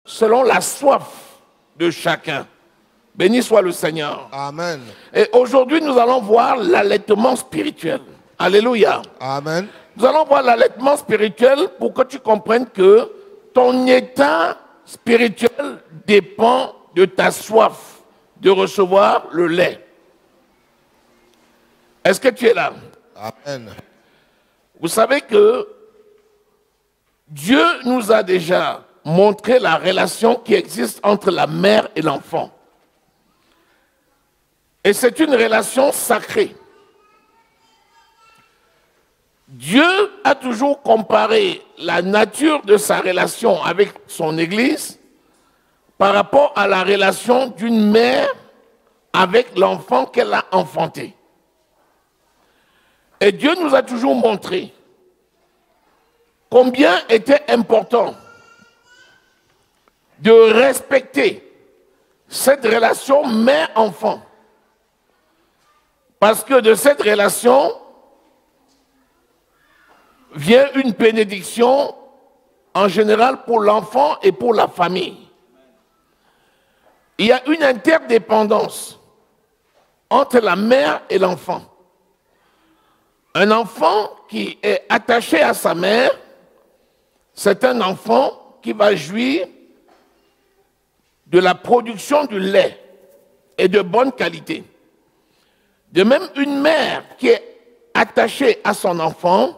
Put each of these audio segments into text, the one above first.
selon la soif de chacun. Béni soit le Seigneur. Amen. Et aujourd'hui, nous allons voir l'allaitement spirituel. Alléluia. Amen. Nous allons voir l'allaitement spirituel pour que tu comprennes que ton état spirituel dépend de ta soif de recevoir le lait. Est-ce que tu es là? Amen. Vous savez que Dieu nous a déjà montré la relation qui existe entre la mère et l'enfant. Et c'est une relation sacrée. Dieu a toujours comparé la nature de sa relation avec son Église par rapport à la relation d'une mère avec l'enfant qu'elle a enfanté. Et Dieu nous a toujours montré combien était important de respecter cette relation mère-enfant. Parce que de cette relation vient une bénédiction en général pour l'enfant et pour la famille. Il y a une interdépendance entre la mère et l'enfant. Un enfant qui est attaché à sa mère, c'est un enfant qui va jouir de la production du lait et de bonne qualité. De même, une mère qui est attachée à son enfant,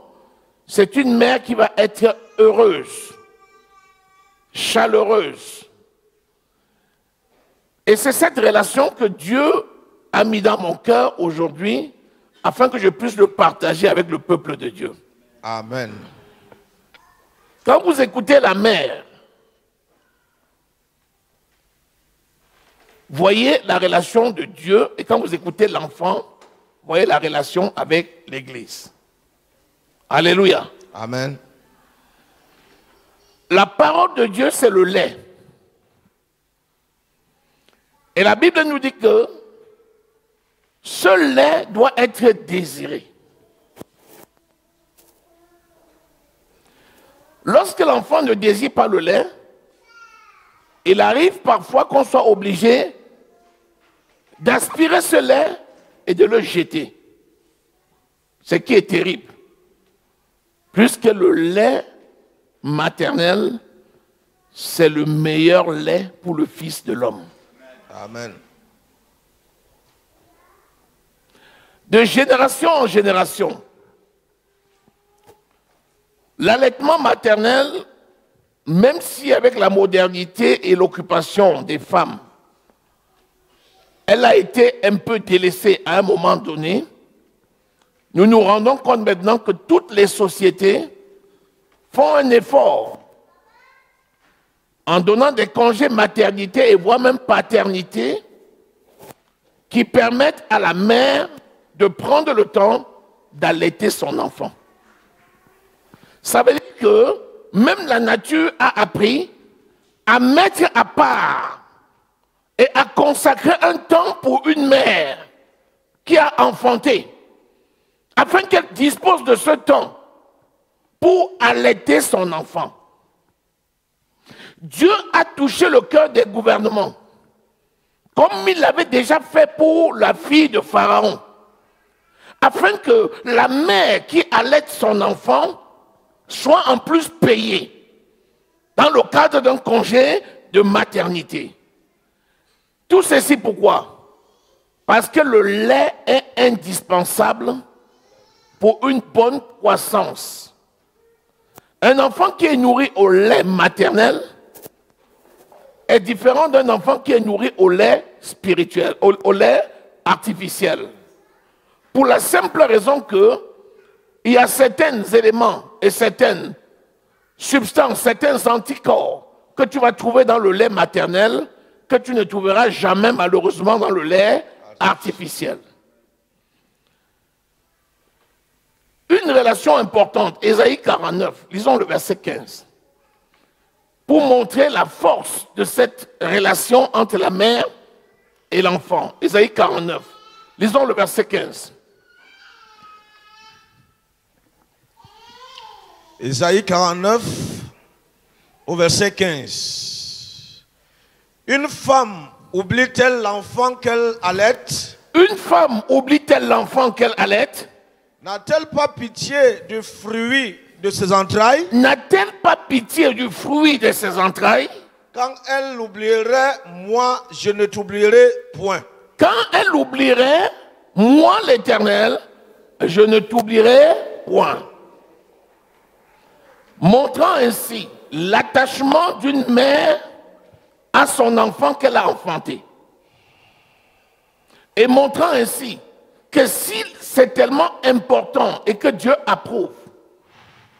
c'est une mère qui va être heureuse, chaleureuse. Et c'est cette relation que Dieu a mis dans mon cœur aujourd'hui afin que je puisse le partager avec le peuple de Dieu. Amen. Quand vous écoutez la mère, voyez la relation de Dieu, et quand vous écoutez l'enfant, voyez la relation avec l'Église. Alléluia. Amen. La parole de Dieu, c'est le lait. Et la Bible nous dit que ce lait doit être désiré. Lorsque l'enfant ne désire pas le lait, il arrive parfois qu'on soit obligé d'aspirer ce lait et de le jeter. Ce qui est terrible. Puisque le lait maternel, c'est le meilleur lait pour le Fils de l'homme. Amen. De génération en génération, l'allaitement maternel, même si avec la modernité et l'occupation des femmes, elle a été un peu délaissée à un moment donné, nous nous rendons compte maintenant que toutes les sociétés font un effort en donnant des congés maternité et voire même paternité qui permettent à la mère de prendre le temps d'allaiter son enfant. Ça veut dire que même la nature a appris à mettre à part et à consacrer un temps pour une mère qui a enfanté, afin qu'elle dispose de ce temps pour allaiter son enfant. Dieu a touché le cœur des gouvernements, comme il l'avait déjà fait pour la fille de Pharaon, afin que la mère qui allaite son enfant soit en plus payée dans le cadre d'un congé de maternité. Tout ceci pourquoi? Parce que le lait est indispensable pour une bonne croissance. Un enfant qui est nourri au lait maternel est différent d'un enfant qui est nourri au lait spirituel, au lait artificiel. Pour la simple raison que il y a certains éléments et certaines substances, certains anticorps que tu vas trouver dans le lait maternel que tu ne trouveras jamais malheureusement dans le lait artificiel. Une relation importante, Ésaïe 49, lisons le verset 15, pour montrer la force de cette relation entre la mère et l'enfant. Ésaïe 49, lisons le verset 15. Ésaïe 49, au verset 15. Une femme oublie-t-elle l'enfant qu'elle allaite? Une femme oublie-t-elle l'enfant qu'elle allaite? N'a-t-elle pas pitié du fruit de ses entrailles? N'a-t-elle pas pitié du fruit de ses entrailles? Quand elle l'oublierait, moi je ne t'oublierai point. Quand elle oublierait, moi l'Éternel, je ne t'oublierai point. Montrant ainsi l'attachement d'une mère à son enfant qu'elle a enfanté. Et montrant ainsi que si c'est tellement important et que Dieu approuve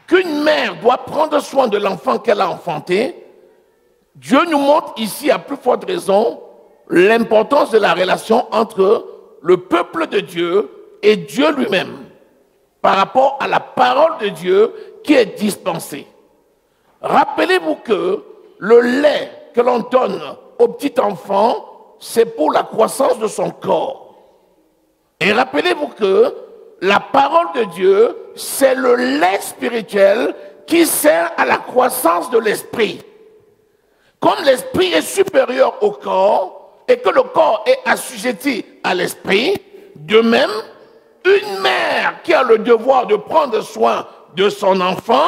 qu'une mère doit prendre soin de l'enfant qu'elle a enfanté, Dieu nous montre ici à plus forte raison l'importance de la relation entre le peuple de Dieu et Dieu lui-même par rapport à la parole de Dieu qui est dispensée. Rappelez-vous que le lait que l'on donne au petit enfant, c'est pour la croissance de son corps. Et rappelez-vous que la parole de Dieu, c'est le lait spirituel qui sert à la croissance de l'esprit. Comme l'esprit est supérieur au corps et que le corps est assujetti à l'esprit, de même, une mère qui a le devoir de prendre soin de son enfant,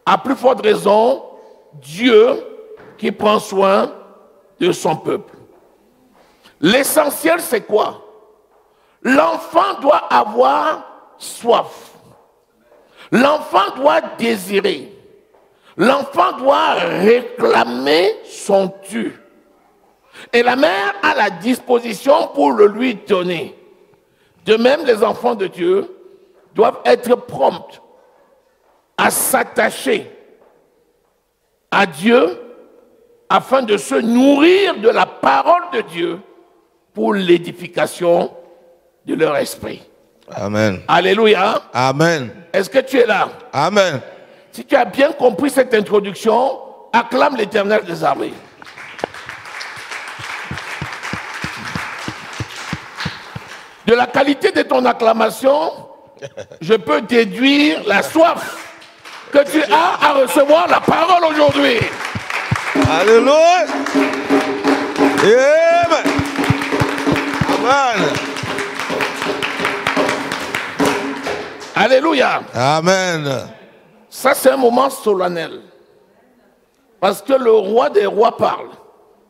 à plus forte raison, Dieu qui prend soin de son peuple. L'essentiel, c'est quoi? L'enfant doit avoir soif. L'enfant doit désirer. L'enfant doit réclamer son dû. Et la mère a la disposition pour le lui donner. De même, les enfants de Dieu doivent être prompts à s'attacher à Dieu afin de se nourrir de la parole de Dieu pour l'édification de leur esprit. Amen. Alléluia. Amen. Est-ce que tu es là? Amen. Si tu as bien compris cette introduction, acclame l'Éternel des armées. De la qualité de ton acclamation, je peux déduire la soif que tu as à recevoir la parole aujourd'hui. Alléluia. Amen. Amen. Alléluia. Amen. Ça, c'est un moment solennel. Parce que le roi des rois parle.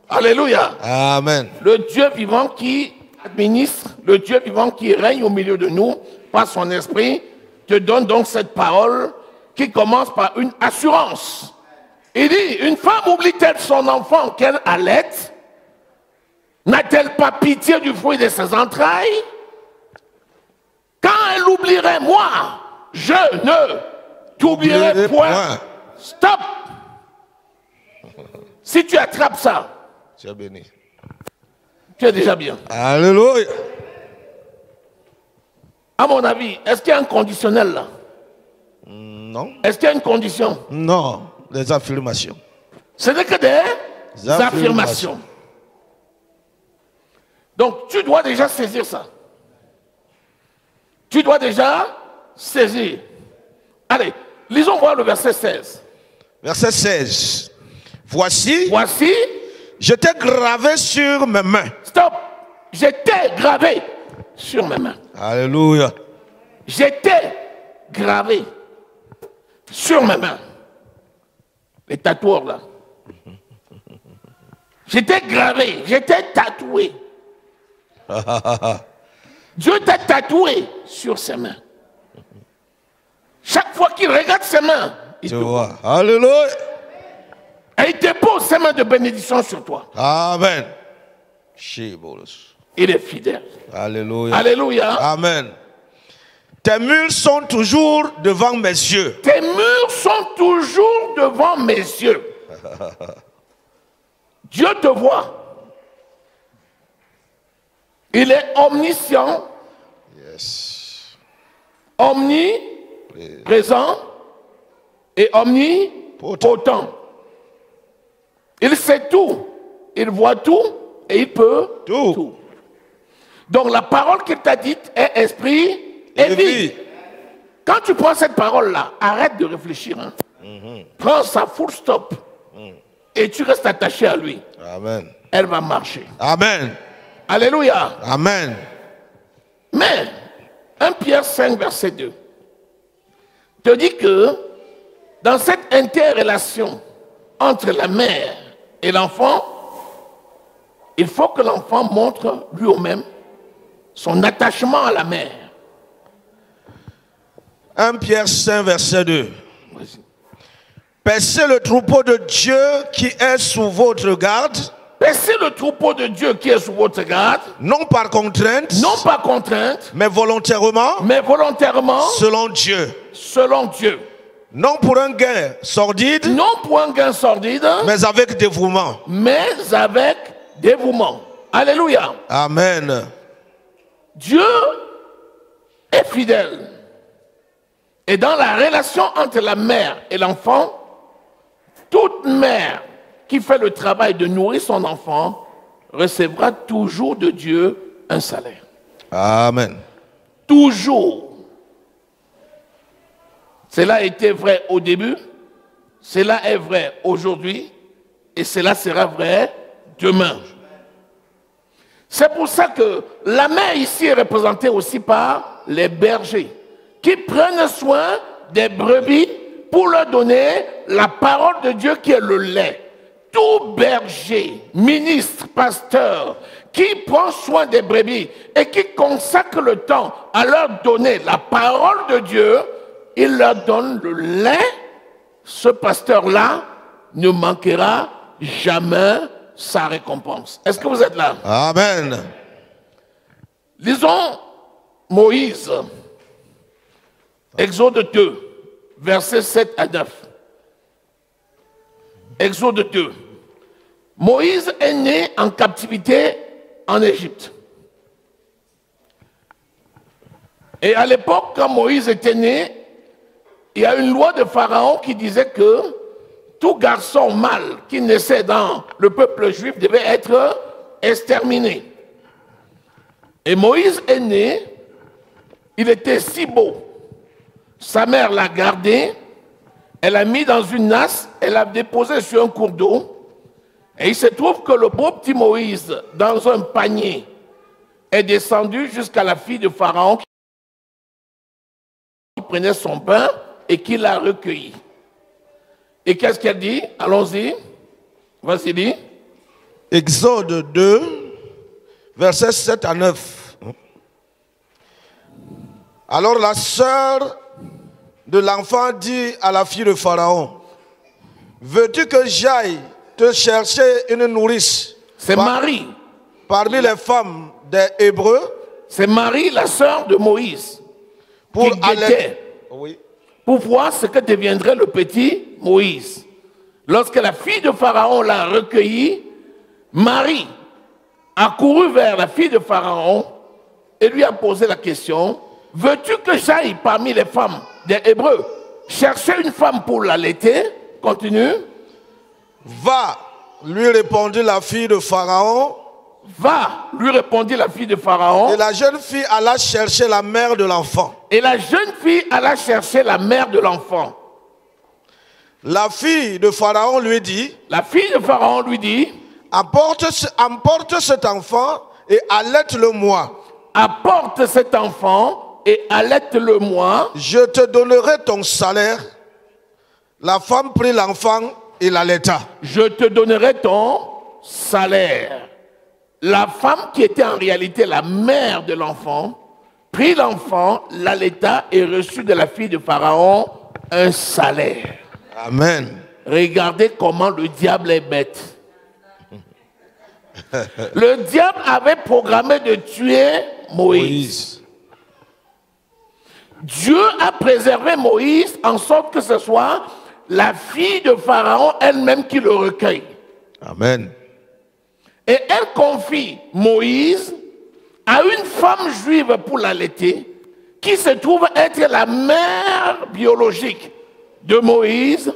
Alléluia. Amen. Le Dieu vivant qui administre, le Dieu vivant qui règne au milieu de nous par son esprit, te donne donc cette parole qui commence par une assurance. Il dit, une femme oublie-t-elle son enfant qu'elle allaite? N'a-t-elle pas pitié du fruit de ses entrailles? Quand elle oublierait, moi, je ne t'oublierai point. Stop! Si tu attrapes ça, tu es béni. Tu es déjà bien. Alléluia. À mon avis, est-ce qu'il y a un conditionnel là? Non. Est-ce qu'il y a une condition? Non. Des affirmations. Ce n'est que des affirmations. Donc, tu dois déjà saisir ça. Tu dois déjà saisir. Allez, lisons voir le verset 16. Verset 16. Voici, j'étais gravé sur mes mains. Stop. J'étais gravé sur mes mains. Alléluia. J'étais gravé sur mes mains. Les tatoueurs là. J'étais gravé, j'étais tatoué. Dieu t'a tatoué sur ses mains. Chaque fois qu'il regarde ses mains, il te voit. Alléluia. Et il dépose ses mains de bénédiction sur toi. Amen. Il est fidèle. Alléluia. Alléluia. Amen. Tes murs sont toujours devant mes yeux. Tes murs sont toujours devant mes yeux. Dieu te voit. Il est omniscient. Yes. Omniprésent et omnipotent. Il sait tout. Il voit tout et il peut tout. Donc la parole qu'il t'a dite est esprit et vie. Quand tu prends cette parole-là, arrête de réfléchir. Prends ça full stop. et tu restes attaché à lui, Amen. elle va marcher. Amen. Alléluia. Amen. Mais 1 Pierre 5, verset 2 te dit que dans cette interrelation entre la mère et l'enfant, il faut que l'enfant montre lui-même son attachement à la mère. 1 Pierre 5, verset 2. Vas-y. Paissez le troupeau de Dieu qui est sous votre garde, Paissez le troupeau de Dieu qui est sous votre garde, non par contrainte, non par contrainte, mais volontairement, mais volontairement, selon Dieu. selon Dieu. Non pour un gain sordide, Non pour un gain sordide, mais avec dévouement. mais avec dévouement. Alléluia. Amen. Dieu est fidèle. Et dans la relation entre la mère et l'enfant, toute mère qui fait le travail de nourrir son enfant recevra toujours de Dieu un salaire. Amen. Toujours. Cela a été vrai au début, cela est vrai aujourd'hui et cela sera vrai demain. C'est pour ça que la mère ici est représentée aussi par les bergers qui prennent soin des brebis pour leur donner la parole de Dieu qui est le lait. Tout berger, ministre, pasteur qui prend soin des brebis et qui consacre le temps à leur donner la parole de Dieu, il leur donne le lait. Ce pasteur-là ne manquera jamais sa récompense. Est-ce que vous êtes là? Amen. Lisons Moïse, Exode 2, versets 7 à 9. Exode 2. Moïse est né en captivité en Égypte. Et à l'époque, quand Moïse était né, il y a une loi de Pharaon qui disait que tout garçon mâle qui naissait dans le peuple juif devait être exterminé. Et Moïse est né, il était si beau. Sa mère l'a gardé, elle l'a mis dans une nasse, elle l'a déposé sur un cours d'eau. Et il se trouve que le beau petit Moïse, dans un panier, est descendu jusqu'à la fille de Pharaon qui prenait son pain et qui l'a recueilli. Et qu'est-ce qu'elle dit? Allons-y. Vas-y, dis. Exode 2, versets 7 à 9. Alors la sœur de l'enfant dit à la fille de Pharaon, veux-tu que j'aille te chercher une nourrice? C'est Marie. Parmi les femmes des Hébreux. C'est Marie, la sœur de Moïse, Pour qui guettait, oui. pour voir ce que deviendrait le petit Moïse. Lorsque la fille de Pharaon l'a recueilli, Marie a couru vers la fille de Pharaon et lui a posé la question, veux-tu que j'aille parmi les femmes des Hébreux chercher une femme pour l'allaiter? Continue. Va, lui répondit la fille de Pharaon. Va, lui répondit la fille de Pharaon. Et la jeune fille alla chercher la mère de l'enfant. Et la jeune fille alla chercher la mère de l'enfant. La fille de Pharaon lui dit, La fille de Pharaon lui dit, emporte cet enfant et allaite-le-moi. apporte cet enfant et allaite-le-moi. Je te donnerai ton salaire. La femme prit l'enfant et l'allaita. Je te donnerai ton salaire. La femme qui était en réalité la mère de l'enfant, prit l'enfant, l'allaita et reçut de la fille de Pharaon un salaire. Amen. Regardez comment le diable est bête. Le diable avait programmé de tuer Moïse. Dieu a préservé Moïse en sorte que ce soit la fille de Pharaon elle-même qui le recueille. Amen. Et elle confie Moïse à une femme juive pour l'allaiter, qui se trouve être la mère biologique de Moïse,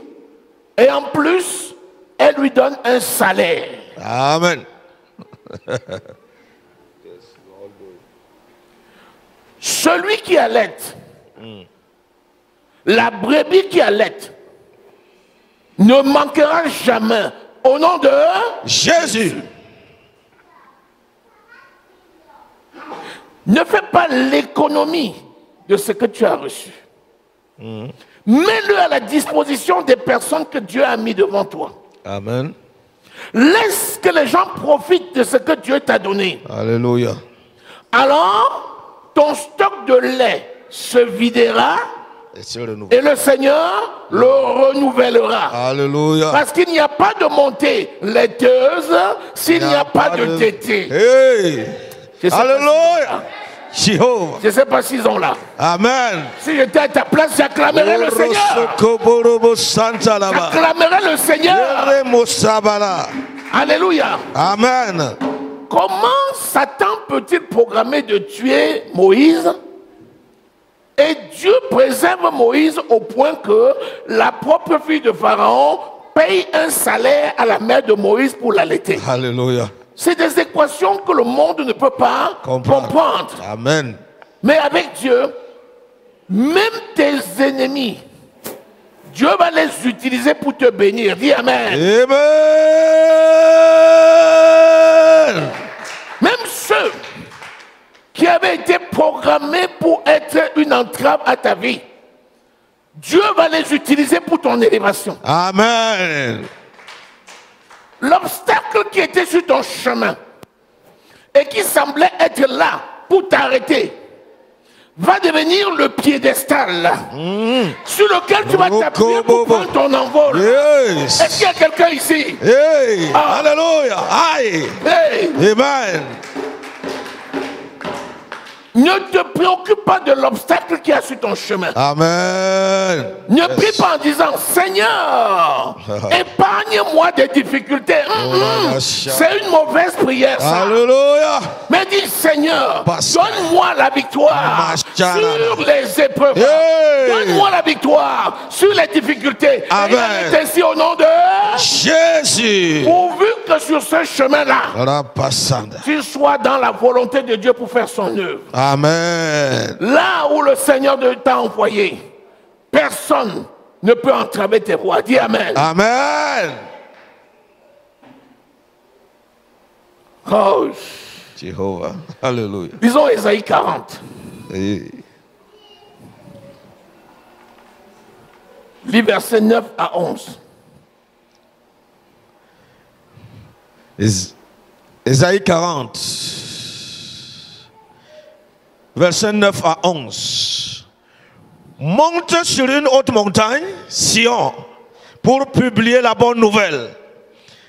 et en plus, elle lui donne un salaire. Amen. Celui qui allaite, la brebis qui allaite, ne manquera jamais Au nom de Jésus. Ne fais pas l'économie de ce que tu as reçu. Mets-le à la disposition des personnes que Dieu a mis devant toi. Amen. Laisse que les gens profitent de ce que Dieu t'a donné. Alléluia. Alors, ton stock de lait se videra et le Seigneur le renouvellera. Alléluia. Parce qu'il n'y a pas de montée laiteuse s'il n'y a pas de tétée. Hey. Je sais pas Alléluia. Jéhovah. Je ne sais pas s'ils sont là. Amen. Si j'étais à ta place, j'acclamerais le Seigneur. J'acclamerais le Seigneur. Alléluia. Amen. Comment Satan peut-il programmer de tuer Moïse? Et Dieu préserve Moïse au point que la propre fille de Pharaon paye un salaire à la mère de Moïse pour l'allaiter. Alléluia. C'est des équations que le monde ne peut pas comprendre. Amen. Mais avec Dieu, même tes ennemis, Dieu va les utiliser pour te bénir. Dis Amen. Amen. Même ceux qui avaient été programmés pour être une entrave à ta vie, Dieu va les utiliser pour ton élévation. Amen. L'obstacle qui était sur ton chemin et qui semblait être là pour t'arrêter va devenir le piédestal sur lequel tu vas t'appuyer pour prendre ton envol. Yes. Est-ce qu'il y a quelqu'un ici? Hey. Alléluia. Aïe. Hey. Amen. Ne te préoccupe pas de l'obstacle qui est sur ton chemin. Amen. Ne prie pas en disant Seigneur, épargne-moi des difficultés. C'est une mauvaise prière, ça. Alléluia. Mais dis Seigneur, donne-moi la victoire sur les épreuves. Hey. Donne-moi la victoire sur les difficultés. Amen. Et il en est ainsi au nom de Jésus. Pourvu que sur ce chemin-là, Rapassanda. tu sois dans la volonté de Dieu pour faire son œuvre. Amen. Là où le Seigneur t'a envoyé, personne ne peut entraver tes voies. Dis Amen. Amen. Oh. Jéhovah. Alléluia. Disons Ésaïe 40. Hey. Lis versets 9 à 11. Ésaïe 40. Versets 9 à 11. Monte sur une haute montagne, Sion, pour publier la bonne nouvelle.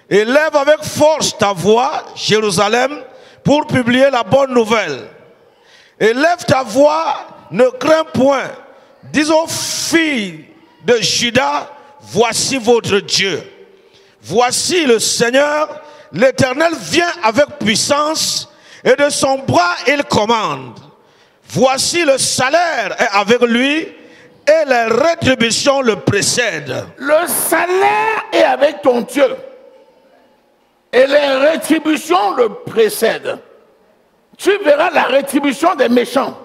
Élève avec force ta voix, Jérusalem, pour publier la bonne nouvelle. Élève ta voix, ne crains point. Dis aux filles de Juda, voici votre Dieu. Voici le Seigneur, l'Éternel vient avec puissance et de son bras il commande. Voici le salaire est avec lui et les rétributions le précèdent. Le salaire est avec ton Dieu et les rétributions le précèdent. Tu verras la rétribution des méchants.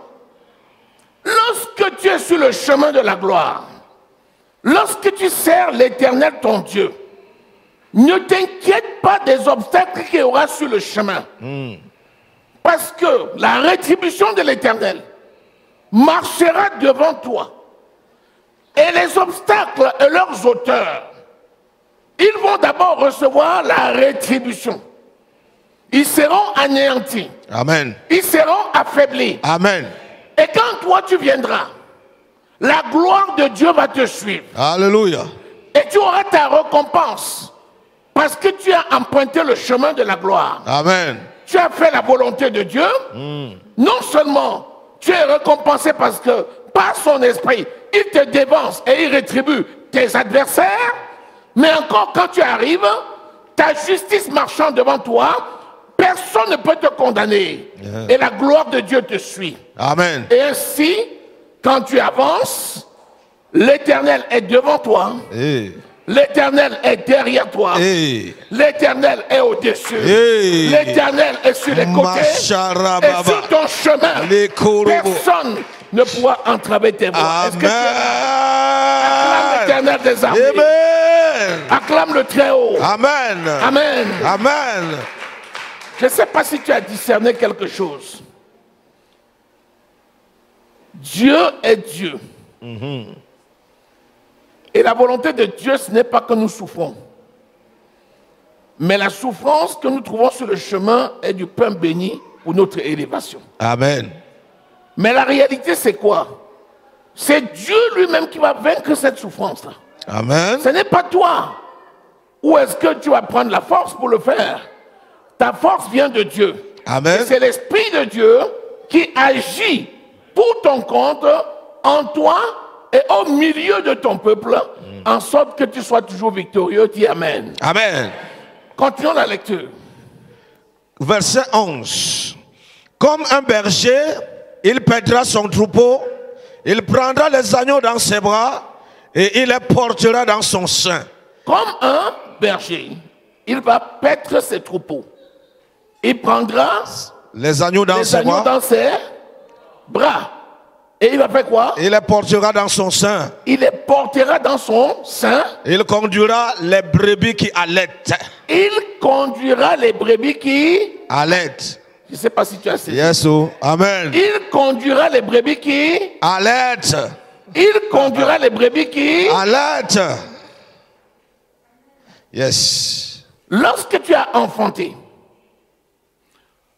Lorsque tu es sur le chemin de la gloire, lorsque tu sers l'Éternel ton Dieu, ne t'inquiète pas des obstacles qu'il y aura sur le chemin. Parce que la rétribution de l'Éternel marchera devant toi. Et les obstacles et leurs auteurs, ils vont d'abord recevoir la rétribution. Ils seront anéantis. Amen. Ils seront affaiblis. Amen. Et quand toi tu viendras, la gloire de Dieu va te suivre. Alléluia. Et tu auras ta récompense. Parce que tu as emprunté le chemin de la gloire. Amen. Tu as fait la volonté de Dieu. Non seulement tu es récompensé parce que par son esprit, il te dévance et il rétribue tes adversaires. Mais encore quand tu arrives, ta justice marchant devant toi, personne ne peut te condamner. Et la gloire de Dieu te suit. Amen. Et ainsi, quand tu avances, l'Éternel est devant toi. Hey. L'Éternel est derrière toi. Hey. L'Éternel est au-dessus. Hey. L'Éternel est sur les côtés. Et sur ton chemin, personne ne pourra entraver tes voies. Est-ce que tu acclames l'Éternel des armées? Amen. Amen. Acclame le très haut. Amen. Amen. Amen. Je ne sais pas si tu as discerné quelque chose. Dieu est Dieu. Et la volonté de Dieu, ce n'est pas que nous souffrons. Mais la souffrance que nous trouvons sur le chemin est du pain béni pour notre élévation. Amen. Mais la réalité, c'est quoi? C'est Dieu lui-même qui va vaincre cette souffrance-là. Amen. Ce n'est pas toi. Où est-ce que tu vas prendre la force pour le faire? Ta force vient de Dieu. Amen. Et c'est l'Esprit de Dieu qui agit pour ton compte, en toi et au milieu de ton peuple, en sorte que tu sois toujours victorieux. Dis Amen. Amen. Continuons la lecture. Verset 11. Comme un berger, il pètera son troupeau, il prendra les agneaux dans ses bras et il les portera dans son sein. Comme un berger, il va paître ses troupeaux. Il prendra les agneaux dans ses bras. Et il va faire quoi? Il les portera dans son sein. Il les portera dans son sein. Il conduira les brebis qui allaitent. Il conduira les brebis qui allaitent. Je ne sais pas si tu as saisi. Yes, oh. Amen. Il conduira les brebis qui allaitent. Il conduira les brebis qui allaitent. Yes. Lorsque tu as enfanté,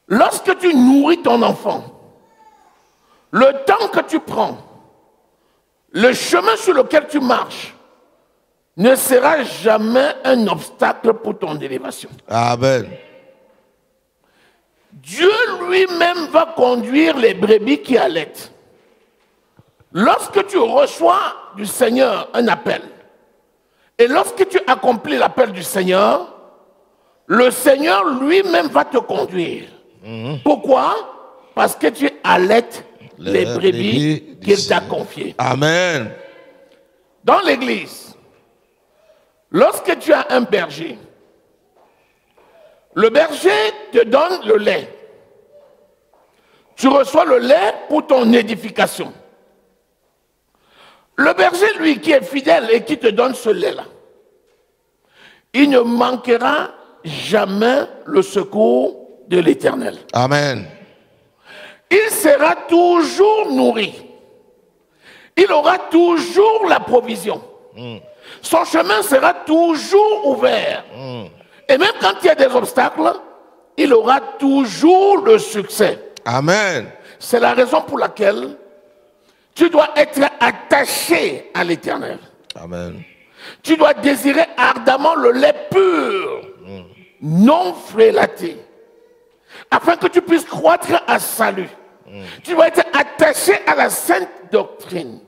lorsque tu nourris ton enfant, le temps que tu prends, le chemin sur lequel tu marches, ne sera jamais un obstacle pour ton élévation. Amen. Dieu lui-même va conduire les brebis qui allaitent. Lorsque tu reçois du Seigneur un appel, et lorsque tu accomplis l'appel du Seigneur, le Seigneur lui-même va te conduire. Pourquoi? Parce que tu allaites les brebis qu'il t'a confiées. Amen. Dans l'église, lorsque tu as un berger, le berger te donne le lait. Tu reçois le lait pour ton édification. Le berger, lui, qui est fidèle et qui te donne ce lait-là, il ne manquera jamais le secours de l'Éternel. Amen. Il sera toujours nourri. Il aura toujours la provision. Son chemin sera toujours ouvert. Et même quand il y a des obstacles, il aura toujours le succès. Amen. C'est la raison pour laquelle tu dois être attaché à l'Éternel. Amen. Tu dois désirer ardemment le lait pur, non frélaté, afin que tu puisses croître à salut. Tu dois être attaché à la sainte doctrine,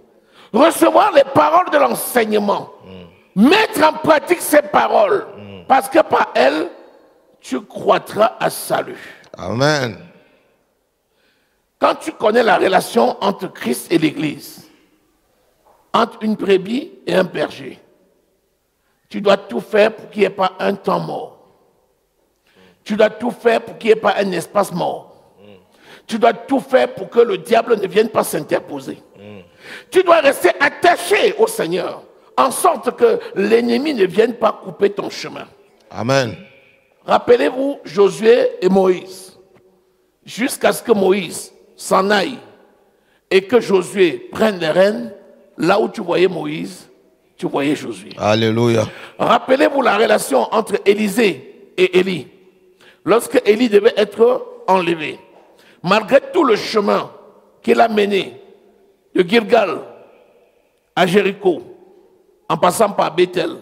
recevoir les paroles de l'enseignement, mettre en pratique ces paroles, parce que par elles, tu croîtras à salut. Amen. Quand tu connais la relation entre Christ et l'Église, entre une brebis et un berger, tu dois tout faire pour qu'il n'y ait pas un temps mort. Tu dois tout faire pour qu'il n'y ait pas un espace mort. Tu dois tout faire pour que le diable ne vienne pas s'interposer. Tu dois rester attaché au Seigneur, en sorte que l'ennemi ne vienne pas couper ton chemin. Amen. Rappelez-vous Josué et Moïse, jusqu'à ce que Moïse s'en aille et que Josué prenne les rênes, là où tu voyais Moïse, tu voyais Josué. Alléluia. Rappelez-vous la relation entre Élisée et Élie. Lorsque Élie devait être enlevé, malgré tout le chemin qu'il a mené de Gilgal à Jéricho, en passant par Bethel,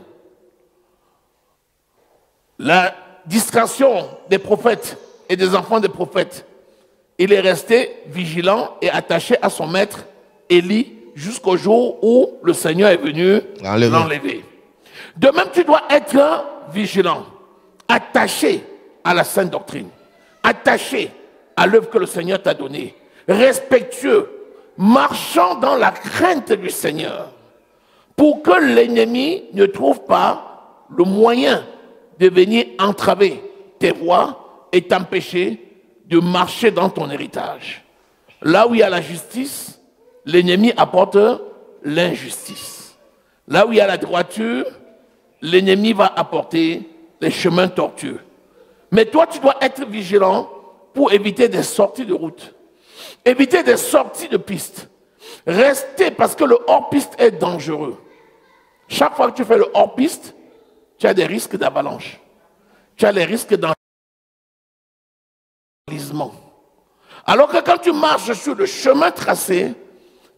la distraction des prophètes et des enfants des prophètes, il est resté vigilant et attaché à son maître Élie jusqu'au jour où le Seigneur est venu l'enlever. De même, tu dois être vigilant, attaché à la sainte doctrine, attaché à l'œuvre que le Seigneur t'a donnée, respectueux, marchant dans la crainte du Seigneur, pour que l'ennemi ne trouve pas le moyen de venir entraver tes voies et t'empêcher de marcher dans ton héritage. Là où il y a la justice, l'ennemi apporte l'injustice. Là où il y a la droiture, l'ennemi va apporter les chemins tortueux. Mais toi, tu dois être vigilant pour éviter des sorties de route, éviter des sorties de piste. Rester, parce que le hors-piste est dangereux. Chaque fois que tu fais le hors-piste, tu as des risques d'avalanche. Tu as les risques d'enlisement. Alors que quand tu marches sur le chemin tracé,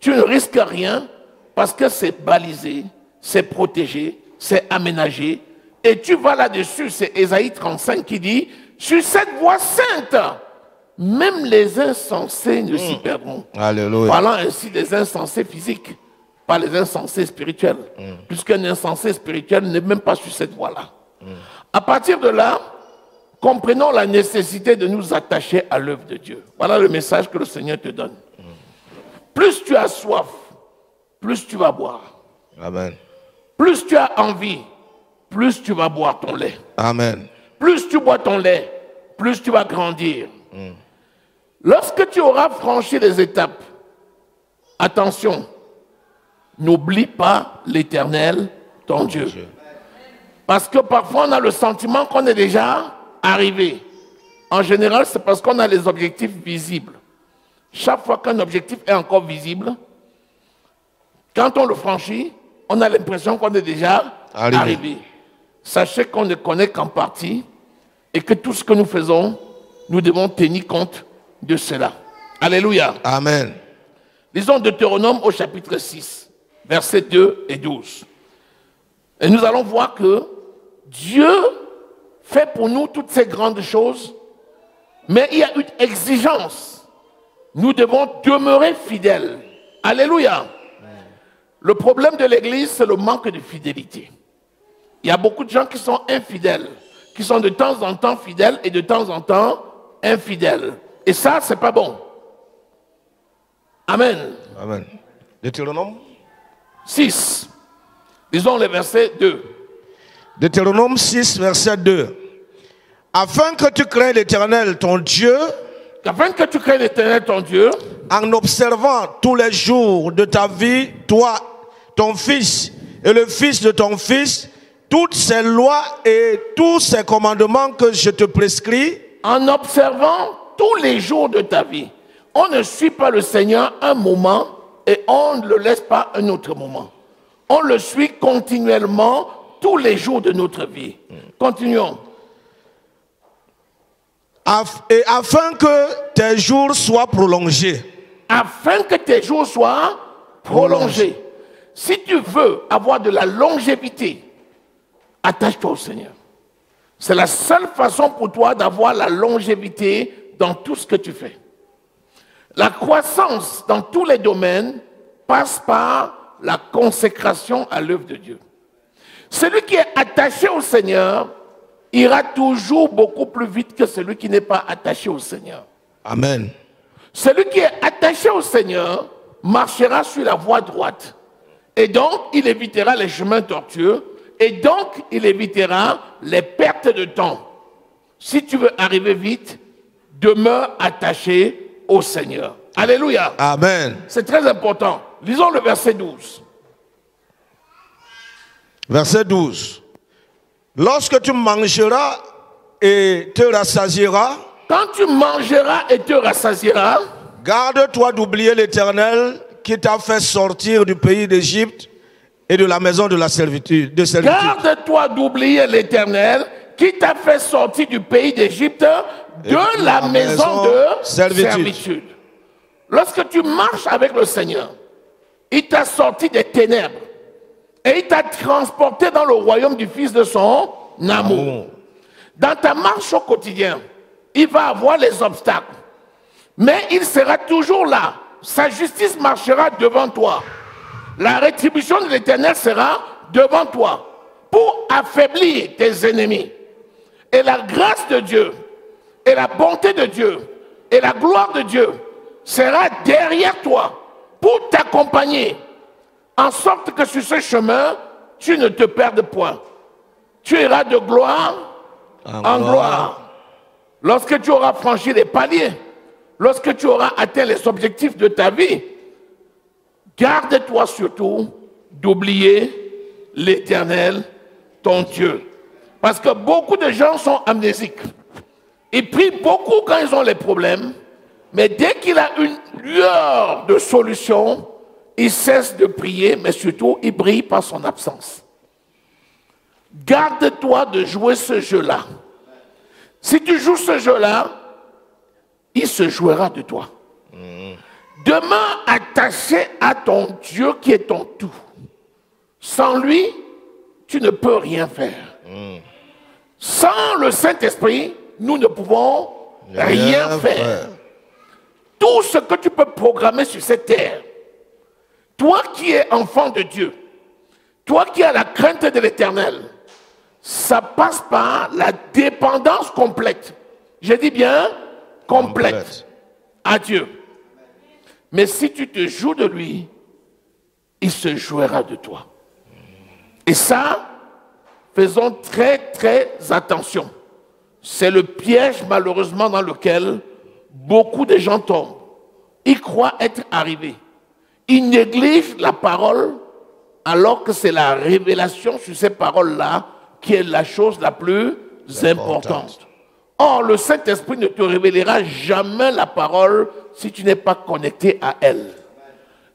tu ne risques rien parce que c'est balisé, c'est protégé, c'est aménagé. Et tu vas là-dessus, c'est Ésaïe 35 qui dit, sur cette voie sainte, même les insensés ne s'y perdront. Alléluia. Parlant ainsi des insensés physiques, pas les insensés spirituels. Puisqu'un insensé spirituel n'est même pas sur cette voie-là. À partir de là, comprenons la nécessité de nous attacher à l'œuvre de Dieu. Voilà le message que le Seigneur te donne. Plus tu as soif, plus tu vas boire. Amen. Plus tu as envie, plus tu vas boire ton lait. Amen. Plus tu bois ton lait, plus tu vas grandir. Lorsque tu auras franchi les étapes, attention, n'oublie pas l'Éternel, ton Dieu. Parce que parfois on a le sentiment qu'on est déjà arrivé. En général, c'est parce qu'on a les objectifs visibles. Chaque fois qu'un objectif est encore visible, quand on le franchit, on a l'impression qu'on est déjà arrivé. Sachez qu'on ne connaît qu'en partie et que tout ce que nous faisons, nous devons tenir compte de cela. Alléluia. Amen. Lisons Deutéronome au chapitre 6, versets 2 et 12. Et nous allons voir que Dieu fait pour nous toutes ces grandes choses, mais il y a une exigence. Nous devons demeurer fidèles. Alléluia. Le problème de l'Église, c'est le manque de fidélité. Il y a beaucoup de gens qui sont infidèles, qui sont de temps en temps fidèles et de temps en temps infidèles. Et ça, c'est pas bon. Amen. Amen. Deutéronome 6. Lisons le verset 2. Deutéronome 6, verset 2. Afin que tu craignes l'Éternel, ton Dieu, Afin que tu craignes l'Éternel, ton Dieu, en observant tous les jours de ta vie, toi, ton fils et le fils de ton fils, toutes ces lois et tous ces commandements que je te prescris, en observant tous les jours de ta vie. On ne suit pas le Seigneur un moment et on ne le laisse pas un autre moment. On le suit continuellement tous les jours de notre vie. Continuons. et afin que tes jours soient prolongés. Afin que tes jours soient prolongés. Si tu veux avoir de la longévité, attache-toi au Seigneur. C'est la seule façon pour toi d'avoir la longévité dans tout ce que tu fais. La croissance dans tous les domaines passe par la consécration à l'œuvre de Dieu. Celui qui est attaché au Seigneur ira toujours beaucoup plus vite que celui qui n'est pas attaché au Seigneur. Amen. Celui qui est attaché au Seigneur marchera sur la voie droite. Et donc, il évitera les chemins tortueux. Et donc, il évitera les pertes de temps. Si tu veux arriver vite, demeure attaché au Seigneur. Alléluia. Amen. C'est très important. Lisons le verset 12. Verset 12. Lorsque tu mangeras et te rassasieras, quand tu mangeras et te rassasieras, garde-toi d'oublier l'Éternel qui t'a fait sortir du pays d'Égypte et de la maison de la servitude. Garde-toi d'oublier l'Éternel qui t'a fait sortir du pays d'Égypte, de la maison de servitude. Lorsque tu marches avec le Seigneur, il t'a sorti des ténèbres et il t'a transporté dans le royaume du Fils de son amour. Dans ta marche au quotidien, il va avoir les obstacles, mais il sera toujours là. Sa justice marchera devant toi. La rétribution de l'Éternel sera devant toi pour affaiblir tes ennemis. Et la grâce de Dieu, et la bonté de Dieu, et la gloire de Dieu sera derrière toi pour t'accompagner, en sorte que sur ce chemin, tu ne te perdes point. Tu iras de gloire en gloire. Lorsque tu auras franchi les paliers, lorsque tu auras atteint les objectifs de ta vie, garde-toi surtout d'oublier l'Éternel, ton Dieu. Parce que beaucoup de gens sont amnésiques. Ils prient beaucoup quand ils ont les problèmes, mais dès qu'il a une lueur de solution, il cesse de prier, mais surtout, il brille par son absence. Garde-toi de jouer ce jeu-là. Si tu joues ce jeu-là, il se jouera de toi. Demeure attaché à ton Dieu qui est ton tout. Sans lui, tu ne peux rien faire. Sans le Saint-Esprit, nous ne pouvons rien faire. Tout ce que tu peux programmer sur cette terre, toi qui es enfant de Dieu, toi qui as la crainte de l'Éternel, ça passe par la dépendance complète. Je dis bien complète à Dieu. Mais si tu te joues de lui, il se jouera de toi. Et ça, faisons très très attention. C'est le piège malheureusement dans lequel beaucoup de gens tombent. Ils croient être arrivés. Ils négligent la parole alors que c'est la révélation sur ces paroles-là qui est la chose la plus importante. Or, le Saint-Esprit ne te révélera jamais la parole si tu n'es pas connecté à elle.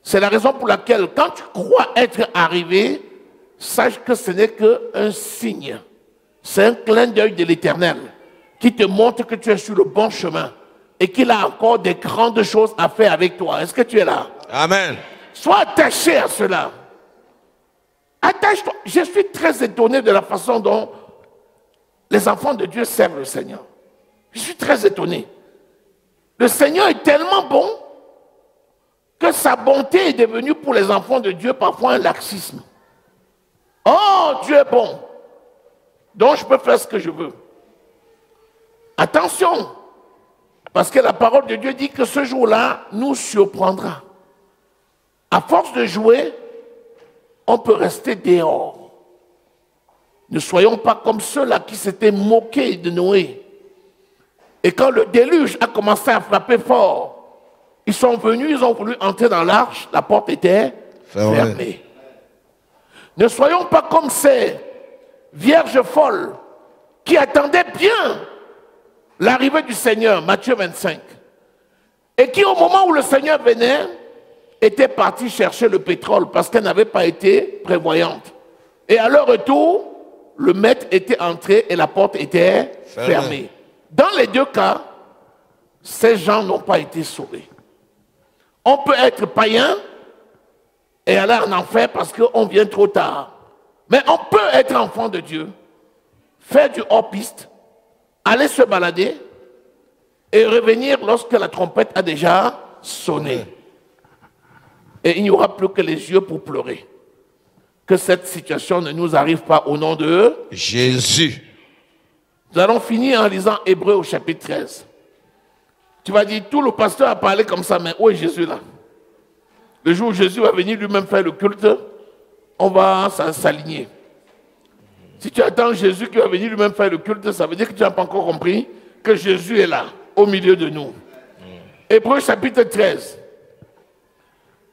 C'est la raison pour laquelle, quand tu crois être arrivé, sache que ce n'est qu'un signe. C'est un clin d'œil de l'Éternel qui te montre que tu es sur le bon chemin et qu'il a encore des grandes choses à faire avec toi. Est-ce que tu es là? Amen. Sois attaché à cela. Attache-toi. Je suis très étonné de la façon dont les enfants de Dieu servent le Seigneur. Je suis très étonné. Le Seigneur est tellement bon que sa bonté est devenue pour les enfants de Dieu parfois un laxisme. Oh, Dieu est bon. Donc je peux faire ce que je veux. Attention, parce que la parole de Dieu dit que ce jour-là nous surprendra. À force de jouer, on peut rester dehors. Ne soyons pas comme ceux-là qui s'étaient moqués de Noé. Et quand le déluge a commencé à frapper fort, ils sont venus, ils ont voulu entrer dans l'arche, la porte était fermée. Ne soyons pas comme ces vierges folles qui attendaient bien l'arrivée du Seigneur, Matthieu 25, et qui au moment où le Seigneur venait, étaient parties chercher le pétrole parce qu'elles n'avaient pas été prévoyantes. Et à leur retour, le maître était entré et la porte était fermée. Dans les deux cas, ces gens n'ont pas été sauvés. On peut être païen et aller en enfer parce qu'on vient trop tard. Mais on peut être enfant de Dieu, faire du hors-piste, aller se balader et revenir lorsque la trompette a déjà sonné. Et il n'y aura plus que les yeux pour pleurer. Que cette situation ne nous arrive pas au nom de Jésus. Nous allons finir en lisant Hébreux au chapitre 13. Tu vas dire, tout le pasteur a parlé comme ça, mais où est Jésus là? Le jour où Jésus va venir lui-même faire le culte, on va s'aligner. Si tu attends Jésus qui va venir lui-même faire le culte, ça veut dire que tu n'as pas encore compris que Jésus est là, au milieu de nous. Hébreux chapitre 13.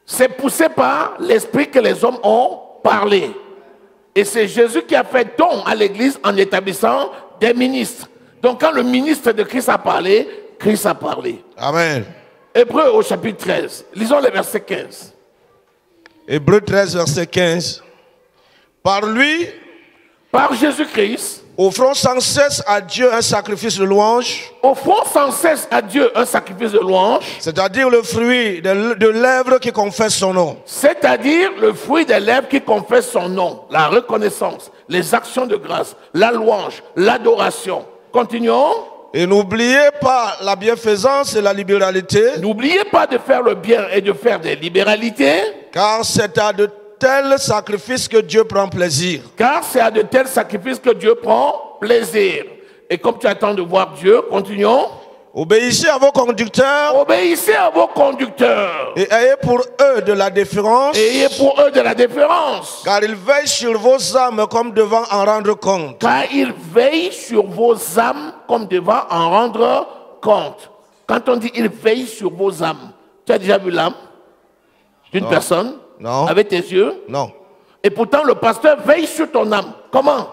C'est poussé par l'esprit que les hommes ont parlé. Et c'est Jésus qui a fait don à l'Église en établissant des ministres. Donc quand le ministre de Christ a parlé, Christ a parlé. Amen. Hébreux au chapitre 13. Lisons le verset 15. Hébreux 13, verset 15. Par lui, par Jésus-Christ, offrons sans cesse à Dieu un sacrifice de louange. Offrons sans cesse à Dieu un sacrifice de louange. C'est-à-dire le fruit de lèvres qui confessent son nom. C'est-à-dire le fruit des lèvres qui confessent son nom. La reconnaissance, les actions de grâce, la louange, l'adoration. Continuons. Et n'oubliez pas la bienfaisance et la libéralité. N'oubliez pas de faire le bien et de faire des libéralités. Car c'est à de tels sacrifices que Dieu prend plaisir. Car c'est à de tels sacrifices que Dieu prend plaisir. Et comme tu attends de voir Dieu, continuons. Obéissez à vos conducteurs. Obéissez à vos conducteurs. Et ayez pour eux de la déférence. Ayez pour eux de la déférence. Car ils veillent sur vos âmes comme devant en rendre compte. Car ils veillent sur vos âmes comme devant en rendre compte. Quand on dit ils veillent sur vos âmes, tu as déjà vu l'âme d'une personne? Non. Avec tes yeux? Non. Et pourtant le pasteur veille sur ton âme. Comment?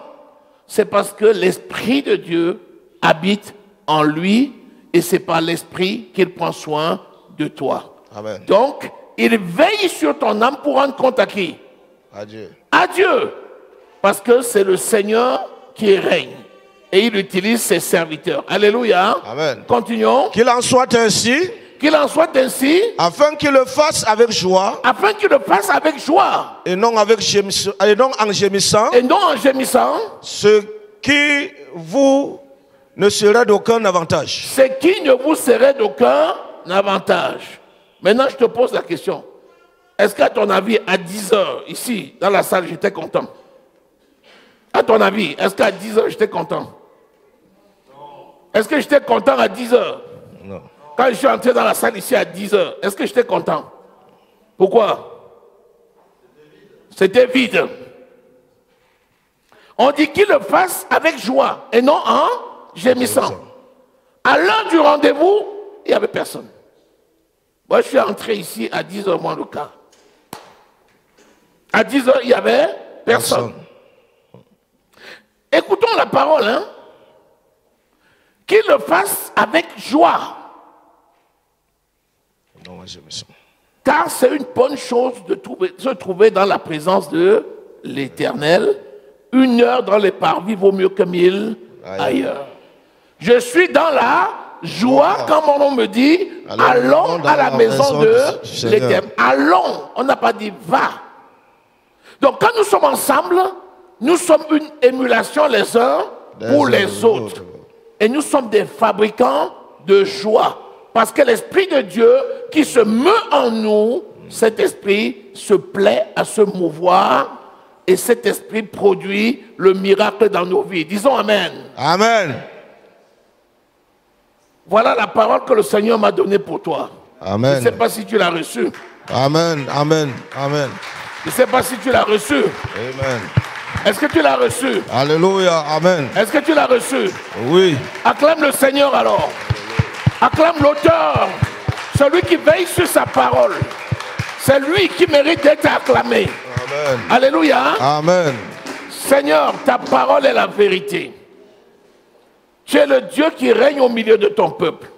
c'est parce que l'Esprit de Dieu habite en lui et c'est par l'Esprit qu'il prend soin de toi. Amen. Donc, il veille sur ton âme pour rendre compte à qui? À Dieu. À Dieu. Parce que c'est le Seigneur qui règne. Et il utilise ses serviteurs. Alléluia. Amen. Continuons. Qu'il en soit ainsi. Qu'il en soit ainsi. Afin qu'il le fasse avec joie. Afin qu'il le fasse avec joie. Et non avec et non en gémissant. Et non en gémissant. Ce qui vous ne serait d'aucun avantage. Ce qui ne vous serait d'aucun avantage. Maintenant, je te pose la question. Est-ce qu'à ton avis, à 10 heures, ici, dans la salle, j'étais content? À ton avis, est-ce qu'à 10 heures, j'étais content? Est-ce que j'étais content à 10 heures? Non. Quand je suis entré dans la salle ici à 10 heures, est-ce que j'étais content? Pourquoi? C'était vide. On dit qu'il le fasse avec joie et non en gémissant. À l'heure du rendez-vous, il n'y avait personne. Moi, je suis entré ici à 10 heures moins le quart. À 10 heures, il n'y avait personne. Écoutons la parole, hein. Qu'il le fasse avec joie. Non, gémissant. Car c'est une bonne chose de se trouver dans la présence de l'Éternel. 1 heure dans les parvis vaut mieux que 1000 ailleurs. Je suis dans la joie quand mon nom me dit allons à la maison de l'Éternel. Allons, on n'a pas dit va. Donc quand nous sommes ensemble, nous sommes une émulation les uns pour les autres. Et nous sommes des fabricants de joie. Parce que l'Esprit de Dieu qui se meut en nous, cet Esprit se plaît à se mouvoir et cet Esprit produit le miracle dans nos vies. Disons Amen. Amen. Voilà la parole que le Seigneur m'a donnée pour toi. Amen. Je ne sais pas si tu l'as reçue. Amen. Amen. Amen. Je ne sais pas si tu l'as reçue. Amen. Est-ce que tu l'as reçue? Alléluia. Amen. Est-ce que tu l'as reçue? Oui. Acclame le Seigneur alors. Acclame l'auteur, celui qui veille sur sa parole. C'est lui qui mérite d'être acclamé. Amen. Alléluia. Amen. Seigneur, ta parole est la vérité. Tu es le Dieu qui règne au milieu de ton peuple.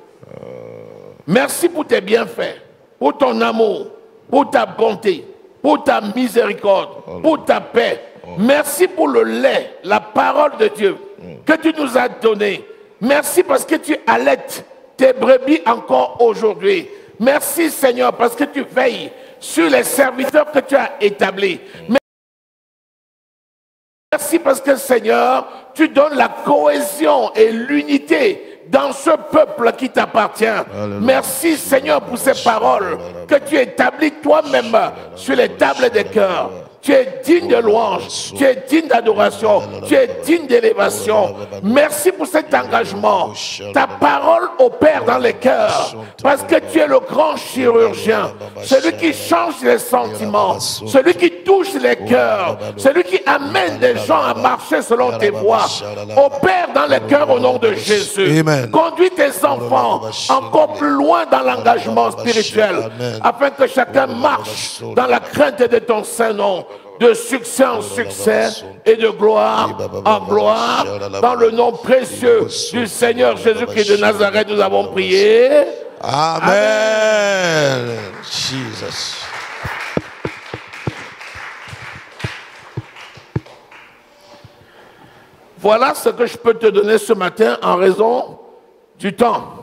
Merci pour tes bienfaits, pour ton amour, pour ta bonté, pour ta miséricorde, pour ta paix. Merci pour le lait, la parole de Dieu que tu nous as donné. Merci parce que tu allaites tes brebis encore aujourd'hui. Merci Seigneur parce que tu veilles sur les serviteurs que tu as établis. Merci parce que Seigneur, tu donnes la cohésion et l'unité dans ce peuple qui t'appartient. Merci Seigneur pour ces paroles que tu établis toi-même sur les tables des cœurs. Tu es digne de louange, tu es digne d'adoration, tu es digne d'élévation. Merci pour cet engagement. Ta parole opère dans les cœurs parce que tu es le grand chirurgien, celui qui change les sentiments, celui qui touche les cœurs, celui qui amène des gens à marcher selon tes voies. Opère dans les cœurs au nom de Jésus. Amen. Conduis tes enfants encore plus loin dans l'engagement spirituel afin que chacun marche dans la crainte de ton Saint-Nom. De succès en succès et de gloire en gloire. Dans le nom précieux du Seigneur Jésus-Christ de Nazareth, nous avons prié. Amen. Jesus. Voilà ce que je peux te donner ce matin en raison du temps.